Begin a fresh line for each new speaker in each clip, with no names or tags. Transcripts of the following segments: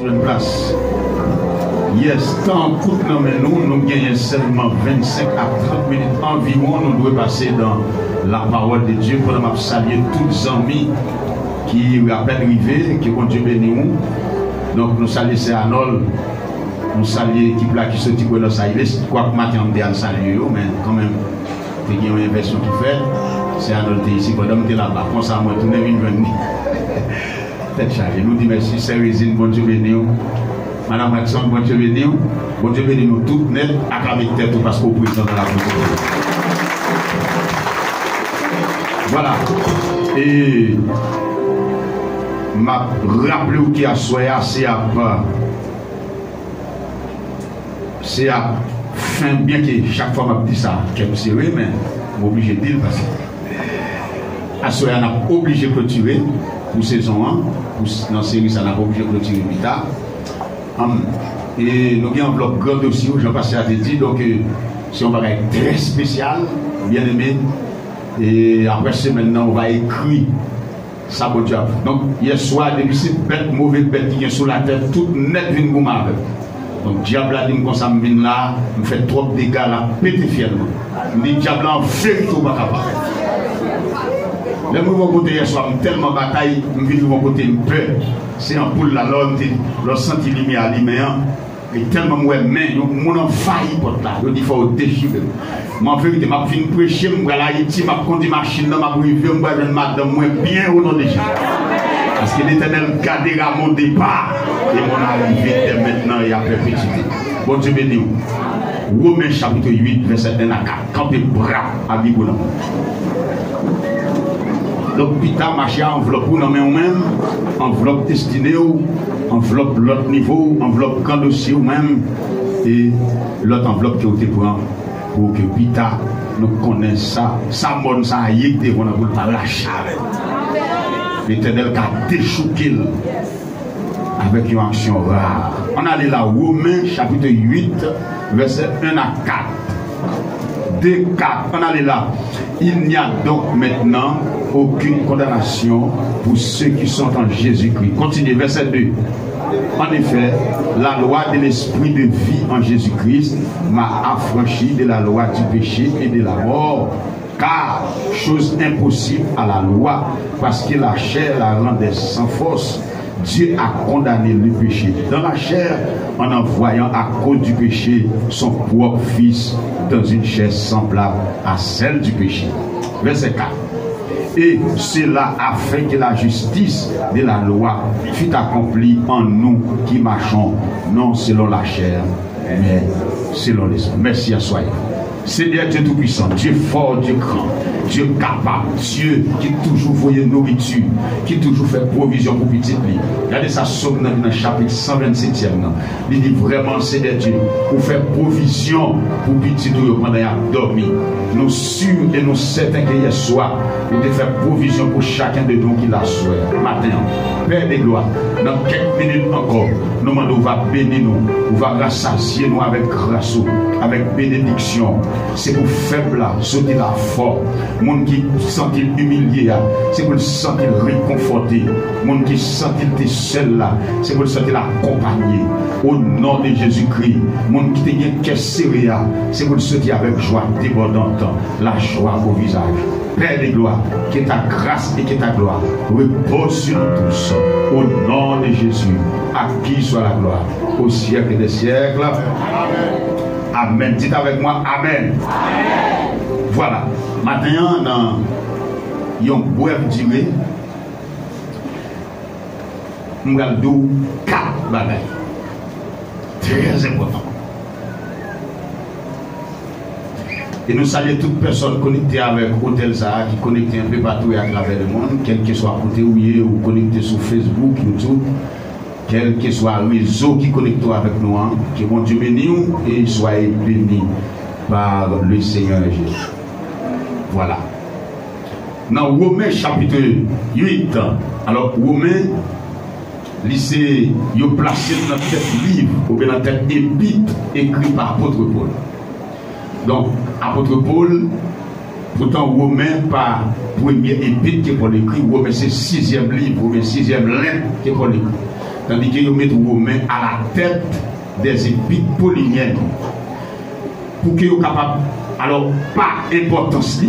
une place. Yes, tant coûte nous gagnons seulement 25 à 30 minutes environ. Nous devons passer dans la parole de Dieu pour nous saluer tous les amis qui à peine arrivés, qui vont Dieu bénir nous. Donc nous saluons Arnold, nous saluons l'équipe là qui sortit de Buenos Aires. Quoi que matin on dit à saluer, mais quand même, il y a une version qui fait. C'est Arnold qui est ici, pendant que là-bas, comme ça, moi, tout le monde vient venir. Tête chargée. Nous disons merci, c'est Résine, bon Dieu bénir. Madame Maxon, bon Dieu bénir. Bon Dieu bénir nous toutes net, acclamer tête parce qu'au président de la République. Voilà. Et m'a rappelé qui a soyé c'est à fin bien que chaque fois m'a dit ça, qu'elle me sérieux, mais je suis obligé de dire parce que à soyé on a obligé de clôturer pour saison 1, pour dans la série ça n'a pas obligé de clôturer plus tard. Et nous avons une enveloppe grande aussi, j'en passe à te dire, donc c'est un bagage très spécial, bien aimé. Et après c'est maintenant on va écrire ça bon Dieu. Donc hier soir depuis ces bêtes mauvaises bêtes qui sont sur la tête toute net vient vous mal. Donc diable a dit comme ça me vient là, me fait trop de dégâts là, pété fièrement. Me dit diable en fait tout pas capable. Le nouveau côté hier soir tellement bataille, me vient de mon côté me peur. C'est un poule là l'on senti lumière lumière. Et tellement moi mais mon en failli porte là, il faut déchirer. Moi en vérité m'a fin prêcher, moi là Haïti m'a conduit machine là, m'a privé, moi jeune madame moi bien au nom de Jésus. Parce que l'Éternel gardera mon départ et mon arrivée dès maintenant et à perpétuité. Bon Dieu béni. Romains chapitre 8 verset 1 à 4. Campez bras à Bigouna. Donc Peter marché à enveloppe pour nommer même, enveloppe destinée enveloppe l'autre niveau, enveloppe grand dossier ou même, et l'autre enveloppe qui a été pour que Pita nous connaisse ça, ça bonne ça a yé que on a voulu pas lâcher. L'Éternel qui a déchouqué avec une action rare. On allait là, Romains chapitre 8, verset 1 à 4. Dès 4, on allait là. Il n'y a donc maintenant aucune condamnation pour ceux qui sont en Jésus-Christ. Continuez, verset 2. En effet, la loi de l'esprit de vie en Jésus-Christ m'a affranchi de la loi du péché et de la mort, car chose impossible à la loi, parce que la chair la rendait sans force. Dieu a condamné le péché dans la chair en envoyant à cause du péché son propre fils dans une chair semblable à celle du péché. Verset 4. Et cela afin que la justice de la loi fût accomplie en nous qui marchons, non selon la chair, mais selon l'esprit. Merci à soi. Seigneur Dieu Tout-Puissant, Dieu fort, Dieu grand, Dieu capable, Dieu qui toujours voyait nourriture, qui toujours fait provision pour petit lit. Regardez ça, Somme dans le chapitre 127e. Il dit vraiment, Seigneur Dieu, pour faire provision pour petit lit pendant qu'il a dormi. Nous sûrs et nous certains que hier soir, nous devons faire provision pour chacun de nous qui l'a souhaité. Maintenant, Père des gloires, dans quelques minutes encore, nous va bénir nous, nous va rassasier nous avec grâce, avec bénédiction. C'est pour faible là, sauter là fort. Monde qui sent humilié, c'est pour le sentir réconforté. Monde qui sent seul là, c'est pour le sentir accompagné. Au nom de Jésus-Christ, monde qui te vient caisser, c'est pour le sentir avec joie débordante, la joie au visage. Père des gloires, que ta grâce et que ta gloire repose sur nous tous. Au nom de Jésus, à qui soit la gloire, au siècle des siècles. Amen. Amen. Dites avec moi, Amen. Amen. Voilà. Maintenant, dans une brève durée, nous allons 4 bagages. Très important. Et nous saluons toute personne connectée avec Hôtel Zahar, qui connectée un peu partout et à travers le monde, quel que soit côté ou connecté sur Facebook, YouTube, quel que soit le réseau qui connecte avec nous, que mon Dieu bénisse et soyez bénis par le Seigneur Jésus. Voilà. Dans Romains chapitre 8, alors Romains, lycée, il est placé dans tête livre ou bien dans tête épître écrit par apôtre Paul. Donc, apôtre Paul, pourtant Romains par premier épître qui est pour l'écrit, Romains c'est 6e livre, ou bien 6e lettre qui est pour l'écrit. tandis que vous mettez Romain à la tête des épîtres pauliniennes. Pour que vous capable, alors, pas importance,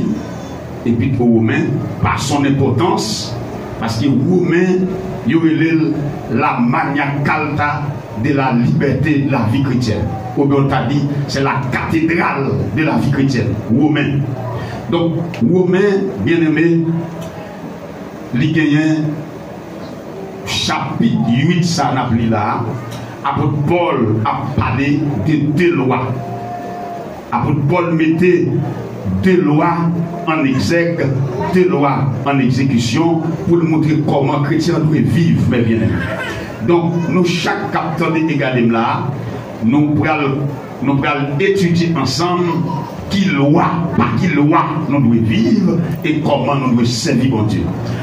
épître Romain, pas son importance, parce que Romain, il y a la magna carta de la liberté de la vie chrétienne. Ou bien on t'a dit, c'est la cathédrale de la vie chrétienne, Romain. Donc, Romain, bien aimé, il y a chapitre 8, ça n'a plus là. Apôtre Paul a parlé de deux lois. Apôtre Paul mettait deux lois en exergue, deux lois en exécution pour nous montrer comment les chrétiens doivent vivre, mes bien-aimés. Donc, nous, chaque capteur de Egalim là, nous pourrons étudier ensemble qui loi, par qui loi nous devons vivre et comment nous devons servir bon Dieu.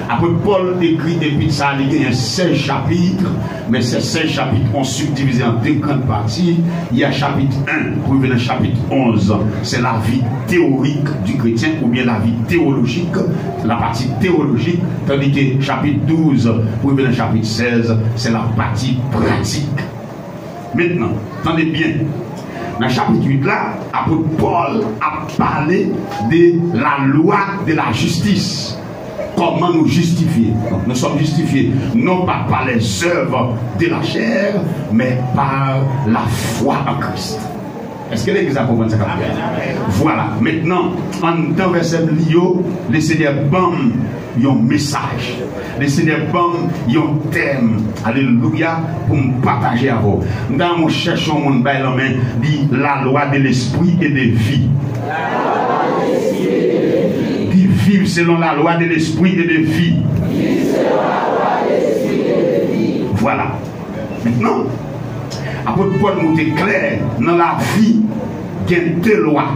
Après, Paul écrit depuis ça, il y a 16 chapitres, mais ces 16 chapitres ont subdivisé en deux grandes parties. Il y a chapitre 1, pour venir chapitre 11, c'est la vie théorique du chrétien, ou bien la vie théologique, la partie théologique, tandis que chapitre 12, pour venir chapitre 16, c'est la partie pratique. Maintenant, attendez bien. Dans le chapitre 8 là, apôtre Paul a parlé de la loi de la justice. Comment nous justifier? Donc, nous sommes justifiés non pas par les œuvres de la chair, mais par la foi en Christ. Est-ce que l'Église a compris ça? Voilà. Maintenant, en temps verset Lio, le Seigneur bam, il y a un message. Le Seigneur bam, il y a un thème. Alléluia, pour me partager avec vous. Dans mon cherchons mon bail en main, dit la loi de l'esprit et de vie. Dit vivre selon la loi de l'esprit et de vie. Voilà. Maintenant, apôtre Paul nous déclare dans la vie, il y a deux lois.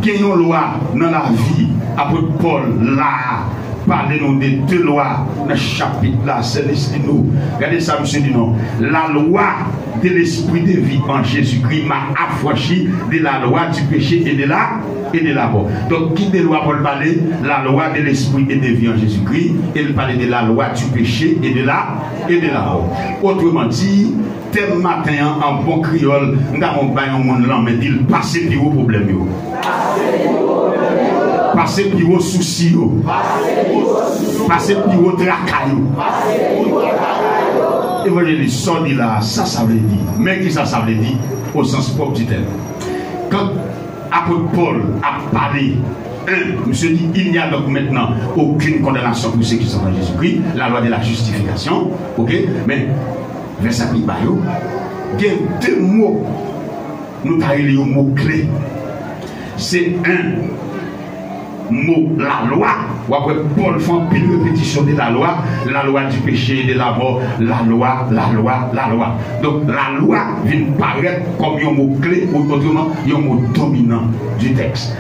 Il y a une loi dans la vie. Apôtre Paul là, parlez-nous des deux lois dans le chapitre là, Célestino. Regardez ça, monsieur dit non. La loi de l'esprit de vie en Jésus-Christ m'a affranchi de la loi du péché et de la mort. Donc, qui de loi Paul parlait? La loi de l'esprit et de vie en Jésus-Christ. Il parlait de la loi du péché et de la mort. Autrement dit, tel matin, en bon créole, nous avons baillé au monde là, mais il passe plus au problème. Passer plus au souci, passer plus au tracas. Évangéliste sorti là, ça veut dire. Mais qui ça veut dire au sens propre du terme. Quand apôtre Paul a parlé, monsieur dit, il n'y a donc maintenant aucune condamnation pour ceux qui sont en Jésus-Christ, la loi de la justification, ok, mais verset il y a deux mots, nous avons les mots clés. C'est un mot, la loi, ou après Paul fait une pile répétition de la loi du péché, de la mort, la loi. Donc la loi vient paraître comme un mot clé, ou autrement, un mot dominant du texte.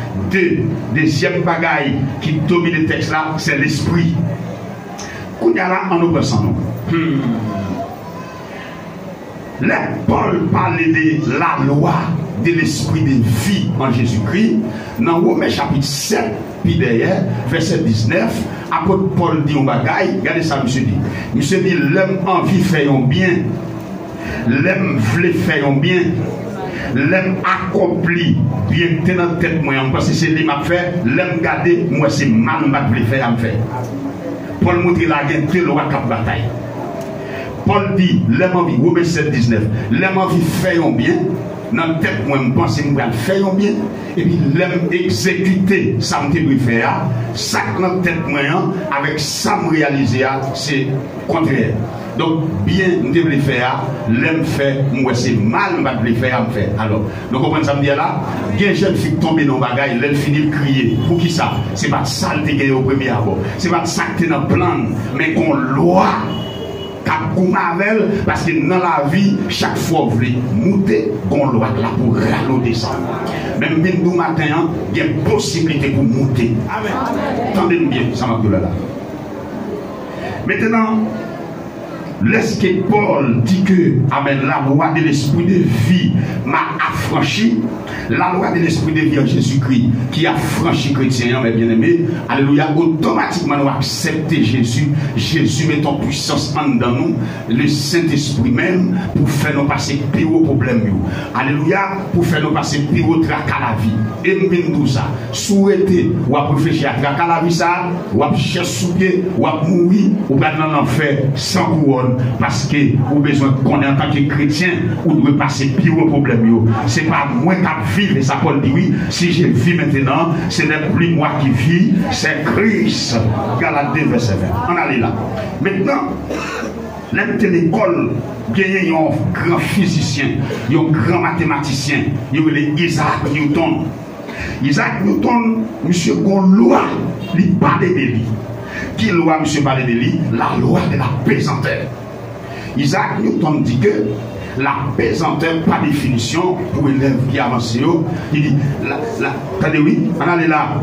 Deuxième bagaille qui domine le texte là, c'est l'esprit. Qu'on y a là en nous pensant. Là, Paul parlait de la loi de l'esprit de vie en Jésus-Christ. Dans Romains chapitre 7, puis derrière, verset 19, apôtre Paul dit un bagaille, regardez ça, monsieur dit. Monsieur dit, l'homme envie fait un bien, l'homme voulait faire un bien, l'homme accompli, bien que dans la tête, moi, parce que c'est lui qui m'a fait, l'homme gardé, moi, c'est mal, je voulais faire, me faire. Paul montre la guerre, deux lois cap bataille. Paul dit, l'homme envie, Romains 7, 19, l'homme envie fait un bien, dans la tête, moi, je pense que je vais faire un bien, et puis l'homme exécuter, ça me peut faire, ça dans la tête, moi, avec ça me réaliser, c'est contraire. Donc, bien, je devrais faire, l'homme fait, moi, c'est mal, je vais faire, me faire. Alors, donc, comprenez ça me dit là, il y a une jeune fille tombée dans le bagage, elle finit de crier. Pour qui ça? C'est pas ça que tu as au premier abord. C'est pas ça que tu es dans le plan, mais qu'on loi. Parce que dans la vie, chaque fois vous voulez monter, qu'on doit là pour râler descendre. Même nous matin, il y a une possibilité pour monter. Attendez-nous bien, ça m'a dit là. Maintenant, Laisse que Paul dit que amen, la loi de l'esprit de vie m'a affranchi. La loi de l'esprit de vie en Jésus-Christ qui a franchi chrétien, mes bien-aimés, alléluia, automatiquement nous acceptons Jésus. Jésus met en puissance en dans nous, le Saint-Esprit même, pour faire nous passer pire au problème. Alléluia, pour faire nous passer pire au trac à la vie. Et nous tout ça, souhaiter ou à réfléchir à trac à la vie, ça, ou à chercher sous pied, ou à mourir, ou à dans l'enfer sans couronne, parce que vous avez besoin qu'on est en tant que chrétien, ou de passer pire au problème. C'est pas moi qui vis, et ça Paul dit oui, si je vis maintenant, ce n'est plus moi qui vis, c'est Christ. Galates 2, verset 20. On allait là. Maintenant, l'école, il y a un grand physicien, il y a un grand mathématicien, il y a Isaac Newton. Isaac Newton, monsieur Gonlois, il parle de lui. Qui loi, monsieur parle de lui? La loi de la pesanteur. Isaac Newton dit que la pesanteur, par définition, pour élève qui avance, il dit, attendez, oui, on allait là.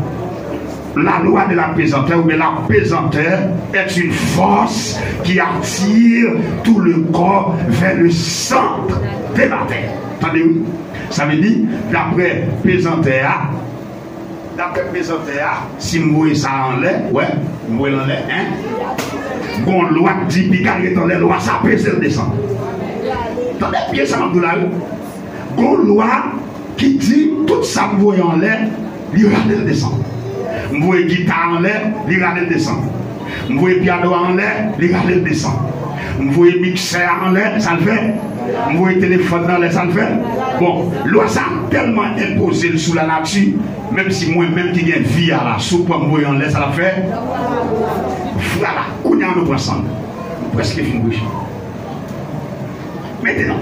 La loi de la pesanteur, mais la pesanteur est une force qui attire tout le corps vers le centre de la terre. Attendez-vous? Ça veut dire, d'après pesanteur, si vous voyez ça en l'air, ouais, vous voyez en l'air, hein? Bon, loi dit, puis dans les lois, ça pèse le descend. Attendez, bien ça m'a dit là. Bon, loi qui dit, tout ça vous voyez en l'air, il regarde le descend. Vous voyez guitare en l'air, il regarde le descend. Vous voyez piano en l'air, il regarde le descend. Vous voyez mixeur en l'air, ça le fait. Vous voyez téléphone dans l'air, ça le fait. Bon, loi ça a tellement imposé sous la nature, même si moi-même qui ai vie à la soupe, vous voyez en l'air, ça le fait. Voilà, on est en nous ensemble. Presque fini bouche. Maintenant,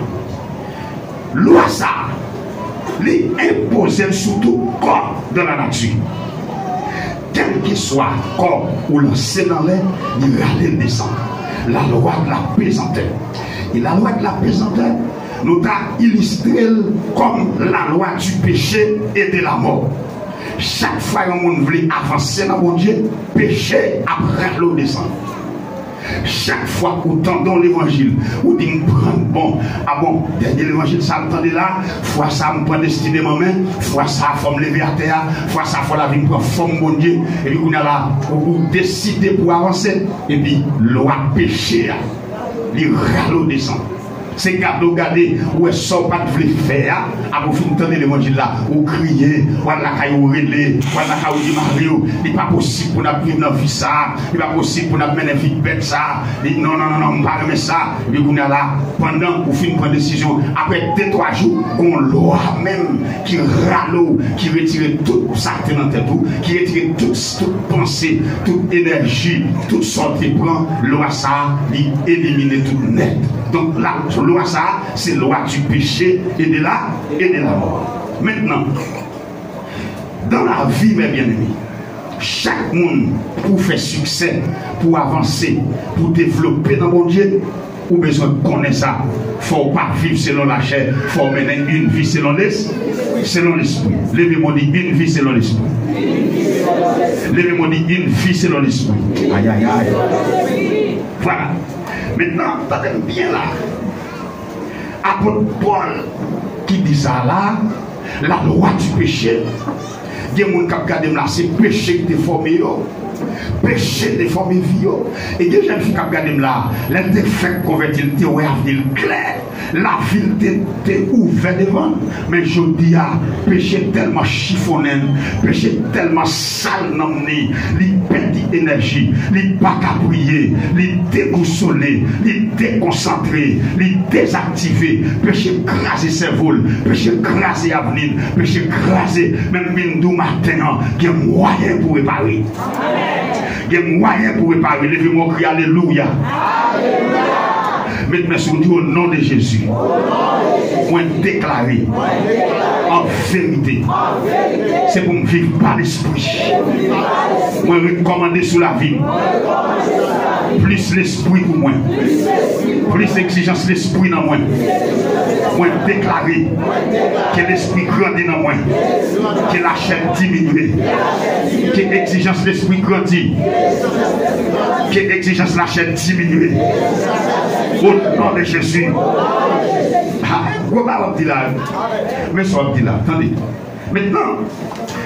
loi ça, les imposer sous tout corps de la nature. Quel qu'il soit corps ou lancé dans l'air, il allait descendre. La loi de la pesanteur. Et la loi de la pesanteur nous a illustré comme la loi du péché et de la mort. Chaque fois que l'on voulait avancer dans mon Dieu, péché après l'eau descend. Chaque fois qu'on tendons l'évangile, on dit bon, ah bon, dernier l'évangile, ça me là, fois ça me prend destiné ma main, fois ça, il faut me lever à terre, fois ça, il faut la vie me prend forme, mon Dieu, et puis on a là, on décide pour avancer, et puis loi péché, les râles descendent. C'est cadeau garder où est-ce qu'on pas de faire à vous finir l'évangile là ou crier ou la caillou relé ou la caillou dit Mario il n'est pas possible pour nous vivre dans vie ça il n'est pas possible pour nous mener une vie bête ça non on pas remettre ça et puis on est là pendant vous finissez prendre décision après 2-3 jours on loi même qui râle qui retire tout ça dans tête qui retire toute pensée toute énergie toute sorte qui prend loi ça il élimine tout net donc la loi ça, c'est loi du péché et de la mort. Maintenant, dans la vie, mes bien-aimés, chaque monde pour faire succès, pour avancer, pour développer dans mon Dieu, ou besoin de connaître ça. Il ne faut pas vivre selon la chair, il faut mener une vie selon l'esprit. Levez-moi dit une vie selon l'esprit. Levez-moi dit une vie selon l'esprit. Aïe aïe aïe. Voilà. Maintenant, t'attends bien là. Apôtre Paul qui dit ça là, la loi du péché. Il y a des gens qui regardent là, c'est péché qui est formé. Péché de formé vie. Et il y a des gens qui regardent là, les défaites convertis, le théorie clair. La ville était ouverte devant. Mais je dis, péché tellement chiffonné, péché tellement sale, il perd d'énergie, il pas qu'à prier, il déboussolé, il déconcentré, il désactivé, péché crasé cerveau, péché crasé avenir, péché crasé, même Mindou matin, il y a moyen pour réparer. Il y a moyen pour réparer. Levez-moi, crier Alléluia. Maintenant, si vous dites au nom de Jésus, moi déclarer en vérité, c'est pour me vivre par l'esprit. Moi recommander sous la vie. Plus l'esprit pour moi. Plus exigence l'esprit dans moi. Moi déclarer que l'esprit grandit dans moi. Que la chair diminue. Que l'exigence l'esprit grandit. Que l'exigence la chair diminue. Au nom de Jésus. Mais ça va dire là, attendez. Maintenant,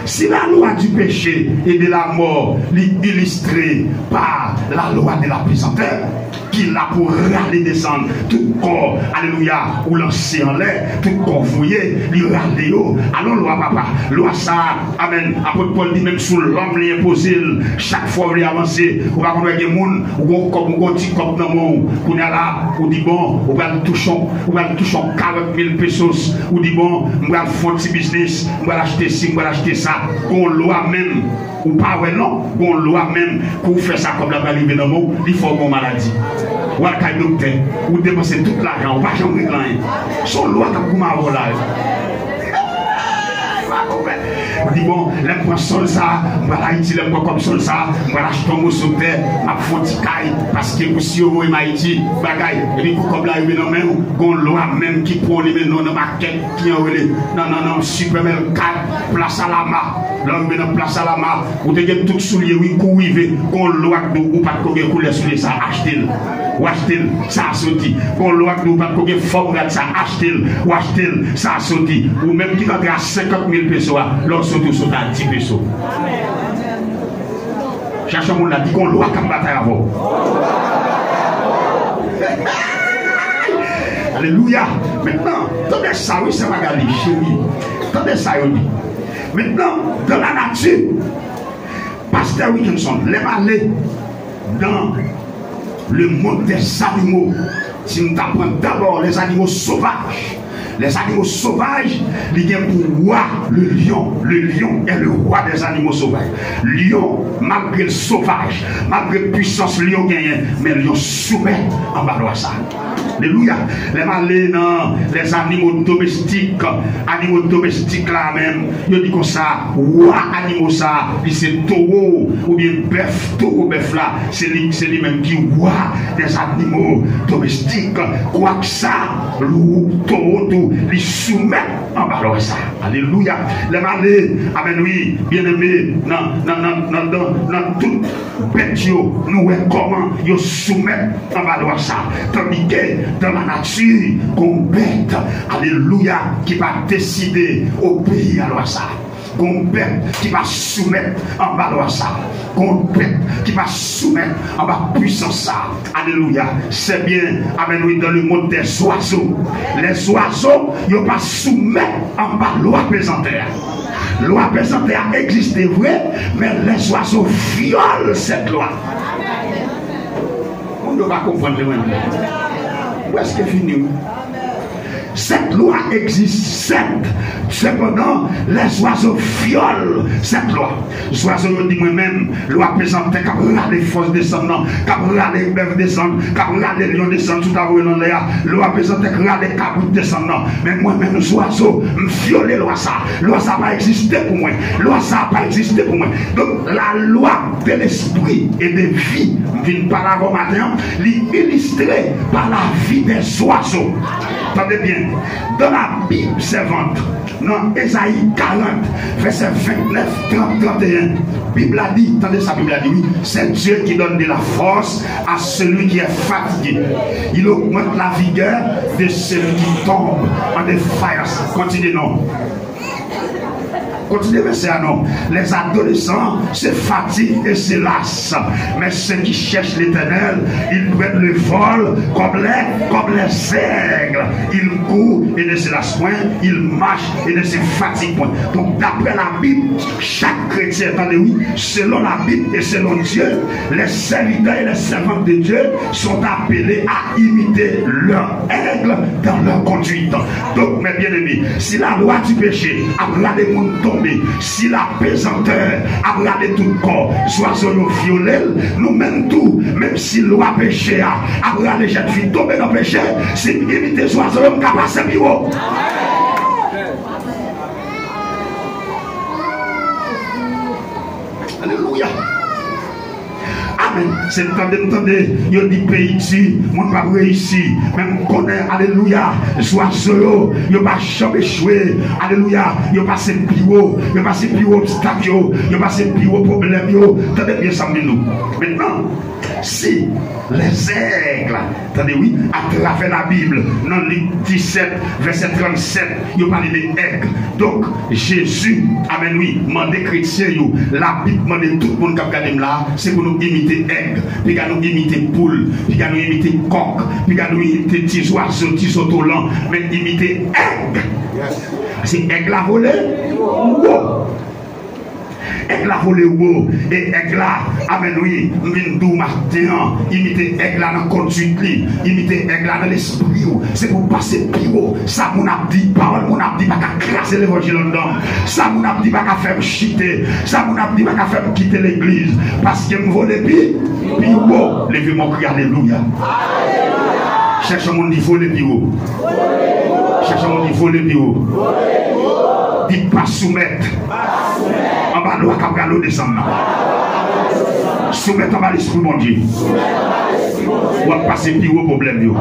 si la loi du péché et de la mort est illustrée par la loi de la pesanteur, qui l'a pour râler descendre tout corps, alléluia, ou lancer en l'air, tout corps fouillé, lui râler haut. Alors, loi papa, loi ça, amen. Apôtre Paul dit même sous l'homme lui imposé, chaque fois vous avancer, vous va connaître des gens, ou comme un petit cop dans le monde, vous est là, vous dit bon, vous va toucher 40 000 pesos, vous dit bon, vous va faire un petit business, vous va acheter ci, vous va acheter ça, qu'on loi même, ou pas, ouais, non, qu'on loi même, pour faire ça comme la arriver dans le monde, il faut une maladie. Ou à la docteur, ou dépenser tout l'argent, ou pas jamais rien. Son loi qui a pour là. On dit bon, les points sol ça, voilà, Haïti, les points comme sol ça, voilà, je tombe sur terre, ma fonticaille, parce que vous si vous Haïti, bagaille, et puis comme là, il y a une loi même qui prend les noms dans ma quête, qui en relève, non, superman 4, place à la main, là, on est dans place à la main, vous avez tout soulier, oui, courir, qu'on loi ou pas de couler sur ça, achetez-le. Ou acheter ça a sauté. Qu'on loi que nous pas de forme ça acheter ou acheter ça a sauté. Ou même qui rentre à 50 000 pesos, l'on saute sur à 10 pesos. Cherchons la dit qu'on loi comme bataille avant. Alléluia. Maintenant, attendez ça, oui, c'est Magali, chérie. Attendez ça, oui. Maintenant, dans la nature, Pasteur Wilkinson, les malais dans le monde des animaux. Si nous apprenons d'abord les animaux sauvages. Les animaux sauvages, il y a pour roi le lion. Le lion est le roi des animaux sauvages. Lion, malgré le sauvage, malgré la puissance, lion gagne, mais lion soumet en bas de ça. Alléluia. Les malins, les animaux domestiques là même, ils disent comme ça, roi animaux ça, c'est taureau ou bien bœuf, taureau bœuf là, c'est lui-même qui roi des animaux domestiques. Quoi que ça, loup, taureau, tout, ils soumettent en bas de ça. Alléluia. Les malins, amen oui, bien aimé, dans tout bête, nous voyons comment ils soumettent en bas de ça. Tandis que dans la nature, qu'on bête, alléluia, qui va décider au pays à ça. Qu'on bête qui va soumettre en bas de ça. Qu'on bête qui va soumettre en bas de puissance ça. Alléluia. C'est bien, amen, oui, dans le monde des oiseaux. Les oiseaux, ils ne vont pas soumettre en bas de loi pesanteur. Loi pesanteur existe vrai, mais les oiseaux violent cette loi. On ne va pas comprendre le même. Où est-ce que fini? Cette loi existe, certes. Cependant, les oiseaux violent cette loi. Les oiseaux disent moi-même, loi pesante, quand les forces descendent, quand les bœufs descendent, quand les lions descendent, tout à l'heure dans l'air, loi pesante, quand les caboutes descendent. Mais moi-même, les oiseaux, me violer loi ça. Loi ça n'a pas existé pour moi. Loi ça n'a pas existé pour moi. Donc, la loi de l'esprit et de vie, vient par la matin, illustrée par la vie des oiseaux. Attendez bien, dans la Bible servante, dans Ésaïe 40, verset 29, 30, 31, Bible a dit, attendez ça, Bible a dit, oui, c'est Dieu qui donne de la force à celui qui est fatigué. Il augmente la vigueur de celui qui tombe en défaillance. Continuez, non. Continuez, verset à non. Les adolescents se fatiguent et se lassent. Mais ceux qui cherchent l'éternel, ils prennent le vol comme les aigles. Ils courent et ne se lassent point. Ils marchent et ne se fatiguent point. Donc, d'après la Bible, chaque chrétien, attendez, oui, selon la Bible et selon Dieu, les serviteurs et les servantes de Dieu sont appelés à imiter leur aigle dans leur conduite. Donc, mes bien-aimés, si la loi du péché a regardé mon tombe, si la pesanteur a regardé tout le corps, soit sur nos violets, nous même tout, même si la loi péché a regardé les jeunes filles tomber dans le péché, c'est imiter soit sur nous capables de bureau. Alléluia. Amen. C'est le temps de m'entendre. Il dit pays ici, mon pas réussi. Même connaît, alléluia. Oiseau, il n'a pas jamais échoué. Alléluia. Il a passé plus haut. Il a passé plus haut obstacle. Il a passé plus haut problème. Attendez bien ça, nous. Maintenant, si les aigles, attendez oui, à travers la Bible, dans Luc 17, verset 37, il parle des aigles. Donc, Jésus, amen oui, demandé chrétien, la Bible demande tout le monde qui a regardé là, c'est pour nous imiter aigle, puis nous imiter poule, puis nous imiter coq, puis nous imiter petits oiseaux, petits autolants, mais imiter aigle. C'est aigle à voler. Wow. Aigle à voler haut et aigle à amen oui m'vindou matin imiter aigle dans conduite imiter aigle dans l'esprit c'est pour passer plus haut ça mon a dit parole mon a dit pas craser l'évangile en dedans ça mon a dit pas faire chiter ça mon a dit pas faire quitter l'église parce que me voler plus haut levez mon cri alléluia cherche mon niveau le plus haut cherche mon niveau le plus haut dit pas soumettre en bas l'eau à l'eau descendre soumettre en bas l'esprit mon Dieu on va passer plus haut problème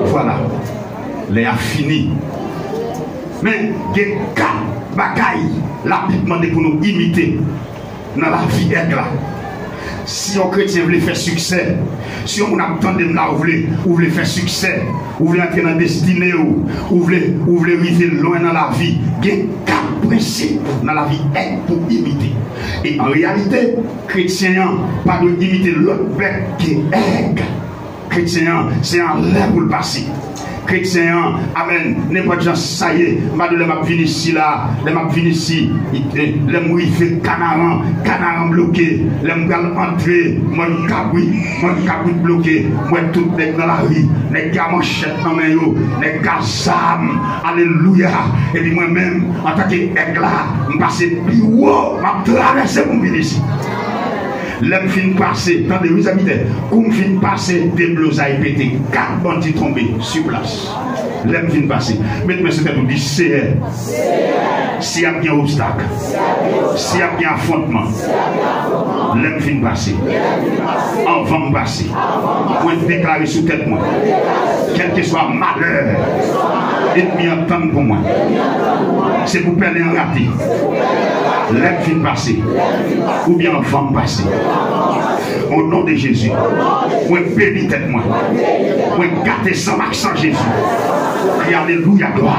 voilà les a fini mais il y a 4 bagailles la Bible demande pour nous imiter dans la vie là. Si un chrétien veut faire succès, si on attend de là, vous voulez faire succès, vous voulez entrer dans la destinée, vous voulez arriver loin dans la vie, il y a 4 principes dans la vie pour imiter. Et en réalité, chrétien, pas de imiter l'autre bête qui est aigle. Chrétien, c'est un lait pour le passé. Chrétien, amen, n'importe quoi, ça y est, je m'a venu ici là, je m'a venu ici, je m'a fait canaran bloqué, je m'a entré, mon cabri bloqué, moi tout dans la rue, les gars manchette dans mes yeux, les gars sam, alléluia, et puis moi-même, en tant qu'aigle là, je passe plus haut, je traverse mon venir ici. L'homme fin passer, attendez, vous habitez, comme fin passer, des blousailles pété, 4 bandits tombés sur place. L'homme fin passer. Maintenant, c'est tout dit, c'est s'il y a bien obstacle, s'il y a bien affrontement, l'homme fin passer. En vent passer. Moi, déclarer sous tête moi. Quel que soit malheur, ennemi entendre pour moi. C'est pour perdre un raté. L'homme fin passer. Ou bien en vent passer. Au nom de Jésus, moi bénis tête moi. Moi gâter sans accent Jésus. Et alléluia, gloire.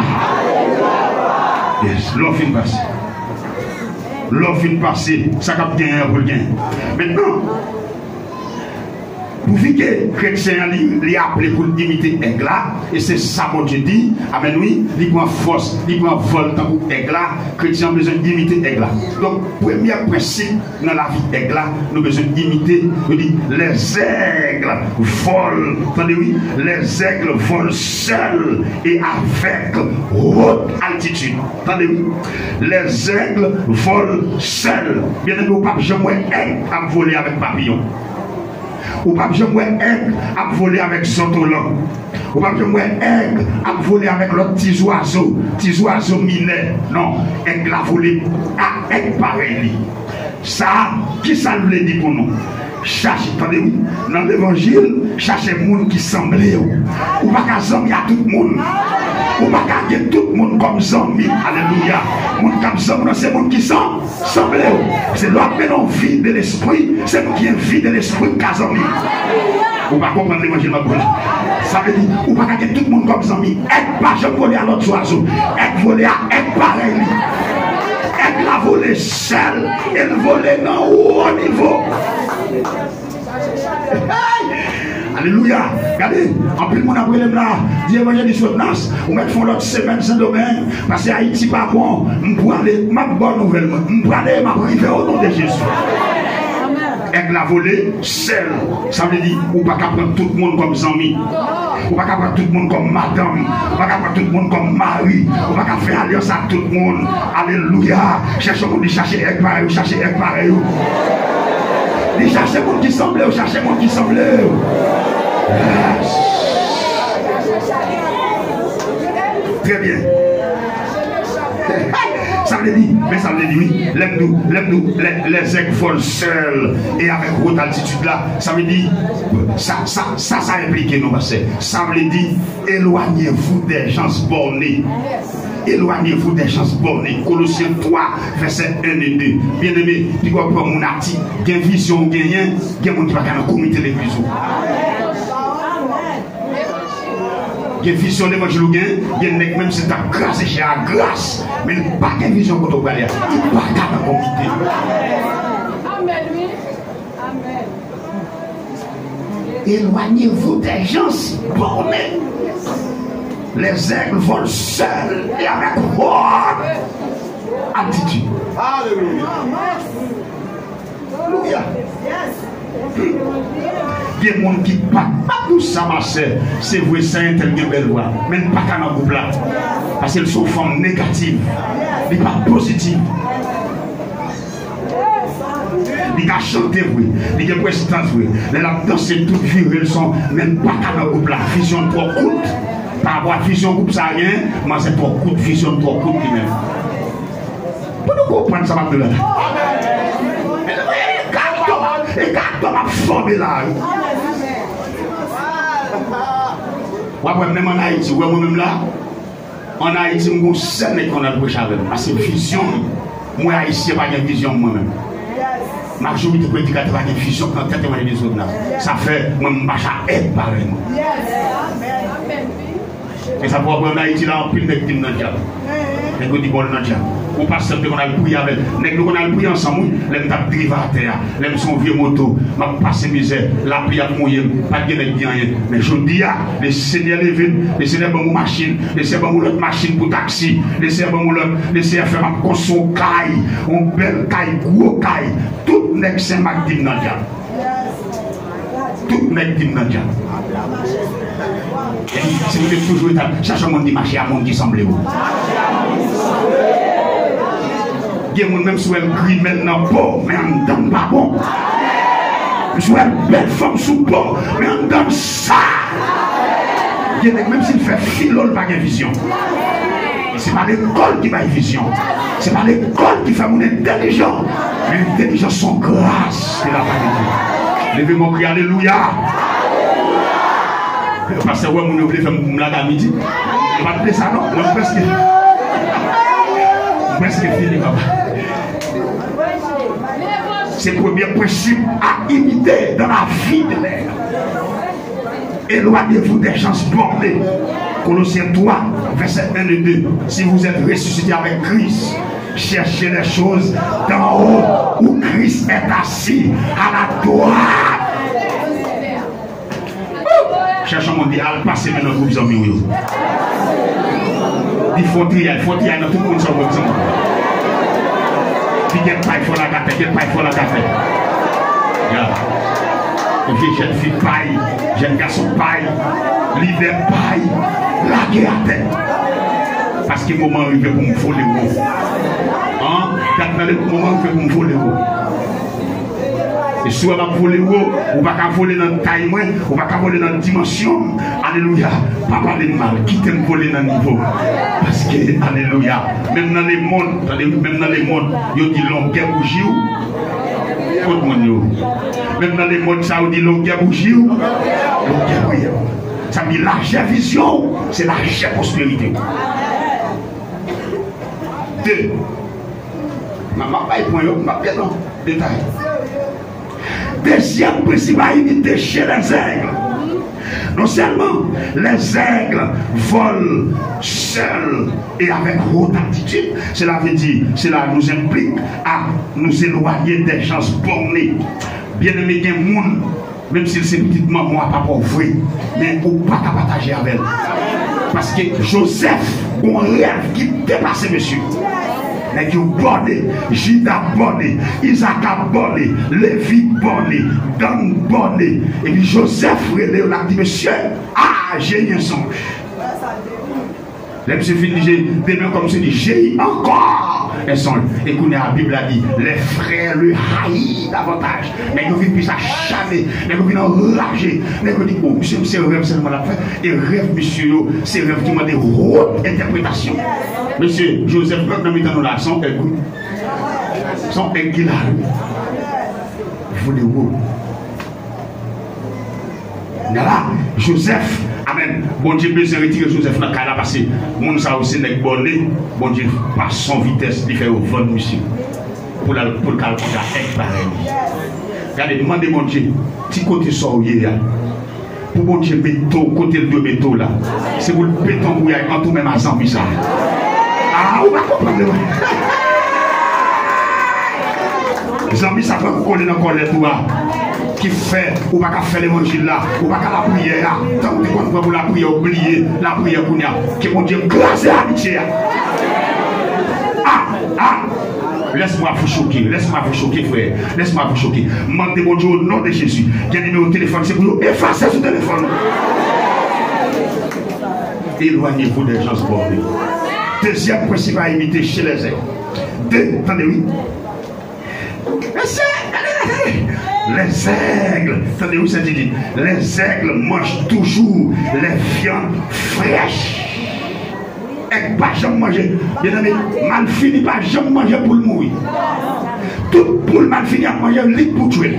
Yes, l'homme fin passer. L'homme fin passer, ça cap gagner pour le gain. Maintenant, pour que les chrétiens les appelé pour imiter aigle là, et c'est ça mon Dieu dit, amen oui, il prend force, il prend vol dans aigle là, chrétiens ont besoin d'imiter aigle là. Donc, premier principe dans la vie aigle là, nous avons besoin d'imiter, les aigles volent, attendez oui, les aigles volent seuls et avec haute altitude. Attendez oui, les aigles volent seuls. Bien entendu, pas jamais aigle à voler avec papillon. Ou pas jamais aigle à voler avec sotolan. Ou pas jamais aigle à voler avec l'autre petits oiseaux mineurs. Non, aigle à voler à aigle pareil. Ça, qui ça veut dire pour nous? Cherchez, attendez, dans l'évangile, cherchez les gens qui semblent. Ou pas qu'à zombi à tout le monde. Ou pas qu'à tout le monde comme zombie. Alléluia. Les gens comme zombie, c'est les gens qui semblent. C'est l'autre qui est vie de l'esprit. C'est nous qui est vie de l'esprit qu'à zombie. Ou pas comprendre l'évangile, ma bonne. Ça veut dire, ou pas qu'à tout le monde comme zombie. Aide pas, je voler à l'autre oiseau. Aide voler à aide pareil. Elle a volé seule, elle volait dans haut niveau. Alléluia. Regardez, en plus, mon après là, dit évangile soutenance, ou mettre font l'autre semaine sans domaine, parce que Haïti pas bon, je peux aller, ma bonne nouvelle, je peux aller, ma privé au nom de Jésus. Elle a volé seule. Ça veut dire, ou pas qu'à prendre tout le monde comme ami. Ou pas qu'à prendre tout le monde comme madame. Ou pas qu'à prendre tout le monde comme mari. Ou pas qu'à faire alliance à tout le monde. Alléluia. Cherchez monde qui cherche avec pareil. Cherchez avec pareil. Cherchez monde qui semble. Cherchez monde qui semble. Très bien. Ça veut dire, mais ça veut dire oui, les aigles volent seuls et avec haute altitude là, ça veut dire, ça implique nous, ça veut dire, éloignez-vous des gens bornés. Éloignez-vous des gens bornés. Colossiens 3, verset 1 et 2. Bien aimé, tu vois pas mon article, il y a une vision, il y a un monde qui va dans le comité de l'église. Il y a une vision de l'évangile, il y a un même si tu as grâce et chez la grâce, mais il n'y a pas de vision pour toi. Il n'y a pas de comité.
Amen, oui. Amen.
Éloignez-vous des gens bornés. Les aigles volent seuls et avec haute attitude. Alléluia. Alléluia. Il y a des gens qui ne parlent pas tout ça, ma soeur. C'est vrai, c'est un tel belle voix. Même pas qu'à un groupe là. Parce qu'elles sont formes négatives. Ils ne sont pas positives. Ils ont chanté, oui. Ils ont prestance, oui. Les dansé toute vie, elles sont même pas qu'à un groupe là. Vision trop courte. Par rapport à vision groupe, ça rien. Moi, c'est trop courte, vision trop courte lui-même. Pour nous comprendre ça, maintenant. Et quand on a formé là, même en Haïti, moi-même là, en Haïti, je sais qu'on a le prêché avec. Parce que vision, moi, Haïtien, pas de vision moi-même. Majorité de prédicateurs pas de vision quand tu es des autres là. Ça fait, moi, je ne aide pas vraiment. Et ça peut prendre en Haïti là, en pile de team dans le diable. Et qu'on dit bon dans le diable. On passe simple qu'on a le prier avec. Nous on a le prier ensemble, les tap driver à terre, les son vieux moto, m'a passé misère, la prière mouillé, pas de bien rien. Mais je dis le Seigneur levé, le Seigneur bon machine, le Seigneur bon l'autre machine pour taxi, le Seigneur bon l'autre, le Seigneur fait ma conso caille, on belle caille, gros caille, tout nèg saint magdim dans le diable. Tout nèg dim dans le diable. Si vous êtes toujours établi, cherchez un monde qui marche, un monde qui semble vous. Il y a des gens même qui crient maintenant bon, mais on ne donne pas bon. Je suis une belle femme sous bon, mais on donne ça. Il y a des gens même s'il fait philo, il n'a pas de vision. Ce n'est pas l'école qui va une vision. Ce n'est pas l'école qui fait mon intelligence. Mais l'intelligence sont grâce de la part de Dieu. Levez mon cri, alléluia. Parce que ouais, mon voulait faire mon blague à midi. Je ne vais pas te ça, non? Presque fini, papa. C'est le premier principe à imiter dans la vie de l'air. Éloignez-vous des gens bornés. Colossiens 3, verset 1 et 2. Si vous êtes ressuscité avec Christ, cherchez les choses d'en haut où Christ est assis à la droite. Cherchons mon diable, passez maintenant groupe amis. Il faut trier dans tout le monde sur votre zone. Il faut la gâter, il faut la gâter. Jeune fille paille, jeune garçon paille, l'hiver paille, la guerre à terre. Parce que le moment arrivé pour me voler haut. Quand le moment arrivé pour me voler haut. Et si on va voler haut, on va voler dans le taille, on va voler dans la dimension. Alléluia. Pas parler de mal, quittez me voler dans le niveau. Parce que, alléluia, même dans les mondes, il dit l'homme qui a bougé. Même dans les mondes, ça dit l'homme qui a bougé. Ça dit l'argent vision, c'est l'argent prospérité. 2. Maman, pas y point, ma bien non, détail. Deuxième principe à imiter chez les aigles. Non seulement les aigles volent seuls et avec haute attitude, cela veut dire, cela nous implique à nous éloigner des gens bornés. Bien aimé, il y a un monde, même si c'est petitement moi, pas pour vrai, mais pour ne pas partager avec elle. Parce que Joseph, on rêve qui dépasse monsieur. Mais qui ont borné, Judas borné, Isaac a borné, Lévi borné, Dan borné. Et puis Joseph, il a dit, monsieur, j'ai eu un songe. Là, monsieur Philippe dit, demain comme c'est dit, j'ai eu encore un songe. Et qu'on a la Bible a dit, les frères le haïssent davantage. Mais ils viennent plus acharner, mais ils viennent enrager. Mais ils disent, oh, monsieur, c'est un rêve seulement la fait. Et rêve, monsieur, c'est un rêve qui m'a des hautes interprétations. Monsieur Joseph, quand nous mettons là, son écoute, son équilibre. Vous les où? Là, Joseph, amen. Bon Dieu, besoin de retirer Joseph dans le cas là parce que mon ça aussi n'est pas bonné. Bon Dieu, par son vitesse, il fait au vent, monsieur. Pour le calculer, c'est pareil. Regardez, demandez mon Dieu, petit côté sorcier, pour bon Dieu, métaux, côté de métaux là. C'est pour le béton où il y a quand tout même à Zambie ça. Ah, on va comprendre. Zambie, ça peut coller dans le collet tout là. Qui fait, ou pas qu'à faire l'évangile là, ou pas qu'à la prière, tant que vous pour la prière, oublier la prière qu'on a, qui mon Dieu glacé amitié. Laisse-moi vous choquer, frère, laisse-moi vous choquer. Mandez mon Dieu au nom de Jésus. Il y a un numéro de téléphone, c'est pour nous effacer ce téléphone. Éloignez-vous des gens bordés. Deuxième principe à imiter chez les aigles. Attendez, oui. Les aigles, attendez où ça dit, les aigles mangent toujours les viandes fraîches. Et pas jamais manger. Bien aimé, mal fini pas jamais manger pour le mourir. Tout poule mal fini à manger lit pour tuer.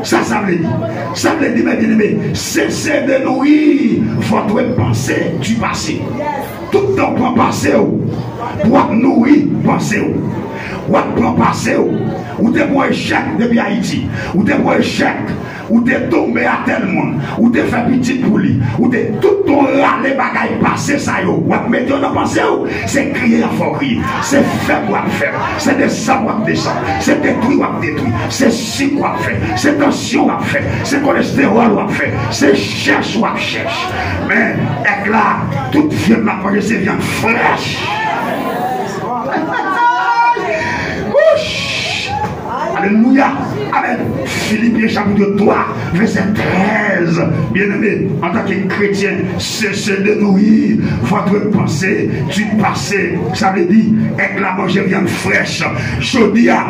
Ça veut dire. Ça veut dire, mes bien-aimés, cessez de nourrir votre pensée du passé. Tout ton plan passé, pour nourrir pensée. Ou plan passé, ou t'es bon échec depuis Haïti, ou t'es bon échec, ou t'es tombé à tel monde, ou t'es fait petit pour lui, ou t'es tout ton râle bagaille passé ça yo, ou mettre dans pensée, c'est crier à fort crier, c'est faire quoi faire, c'est descendre ou descendre, c'est détruire ou détruire, c'est si quoi faire, c'est tension ou faire, c'est cholestérol ou faire, c'est cherche ou cherche. Mais avec là, toute viande la manger, c'est viande fraîche. Alléluia. Amen. Philippiens chapitre 3, verset 13. Bien-aimé, en tant que chrétien, cessez de nourrir votre pensée du passé. Ça veut dire, avec la manger viande fraîche. Je dis à